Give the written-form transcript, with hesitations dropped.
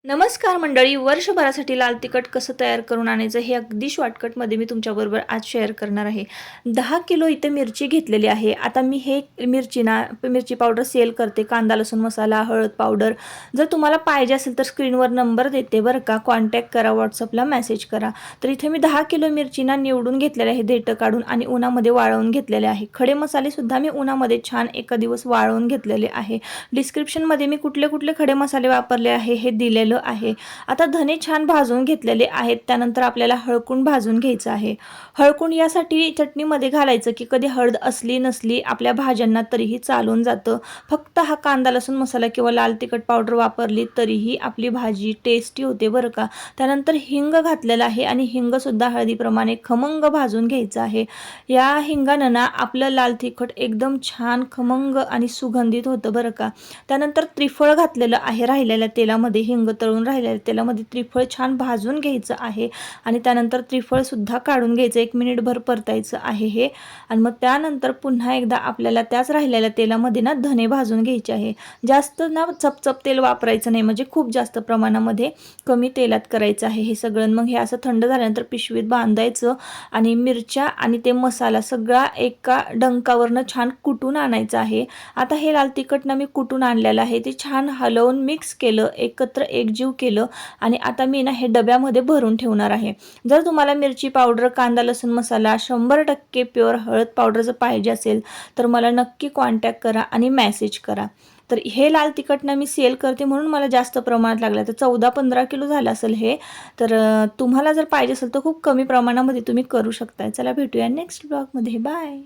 नमस्कार मंडळी, वर्षभरासाठी लाल तिखट कसं तयार करून आणायचं हे अगदी शॉर्टकटमध्ये मी तुमच्याबरोबर आज शेअर करणार आहे. 10 किलो इथे मिरची घेतलेली आहे. आता मी हे मिरची पावडर सेल करते. कांदा लसूण मसाला, हळद पावडर. जर तुम्हाला पाहिजे असेल तर स्क्रीनवर नंबर देते बरं का, कॉन्टॅक्ट करा, व्हॉट्सअपला मेसेज करा. तर इथे मी 10 किलो मिरचीना निवडून घेतलेले आहे, देठं काढून आणि उन्हामध्ये वाळवून घेतलेले आहे. खडे मसालेसुद्धा मी उन्हामध्ये छान एका दिवस वाळवून घेतलेले आहे. डिस्क्रिप्शनमध्ये मी कुठले कुठले खडे मसाले वापरले आहे हे दिलेलं आहे. आता धने छान भाजून घेतलेले आहेत. त्यानंतर आपल्याला हळकुंड भाजून घ्यायचं आहे. हळकुंड यासाठी चटणीमध्ये घालायचं की कधी हळद असली नसली आपल्या भाज्यांना तरीही चालून जातं. फक्त हा कांदा लसूण मसाला किंवा लाल तिखट पावडर वापरली तरीही आपली भाजी टेस्टी होते बरं का. त्यानंतर हिंग घातलेला आहे आणि हिंग सुद्धा हळदीप्रमाणे खमंग भाजून घ्यायचं आहे. या हिंगानं ना आपलं लाल तिखट एकदम छान खमंग आणि सुगंधित होतं बरं का. त्यानंतर त्रिफळ घातलेलं आहे राहिलेल्या तेलामध्ये. हिंग तळून राहिलेल्या तेलामध्ये त्रिफळ छान भाजून घ्यायचं आहे आणि त्यानंतर त्रिफळ सुद्धा काढून घ्यायचं. 1 मिनिटभर परतायचं आहे हे. आणि मग त्यानंतर पुन्हा एकदा आपल्याला त्याच राहिलेल्या तेलामध्ये ना धने भाजून घ्यायचे आहे. जास्त ना चपचप तेल वापरायचं नाही, म्हणजे खूप जास्त प्रमाणामध्ये कमी तेलात करायचं आहे हे सगळं. मग हे असं थंड झाल्यानंतर पिशवीत बांधायचं आणि मिरच्या आणि ते मसाला सगळा एका डंकावरनं छान कुटून आणायचं आहे. आता हे लाल तिखट ना मी कुटून आणलेलं आहे, ते छान हलवून मिक्स केलं, एकत्र एकजीव केलं आणि आता मी ना हे डब्यामध्ये भरून ठेवणार आहे. जर तुम्हाला मिरची पावडर, कांदा लसूण मसाला 100% प्युअर हळद पावडर जर पाहिजे असेल तर मला नक्की कॉन्टॅक्ट करा आणि मेसेज करा. तर हे लाल तिखट ना मी सेल करते म्हणून मला जास्त प्रमाणात लागलं. तर 14-15 किलो झालं असेल हे. तर तुम्हाला जर पाहिजे असेल तर खूप कमी प्रमाणामध्ये तुम्ही करू शकता. चला भेटूया नेक्स्ट ब्लॉगमध्ये. बाय.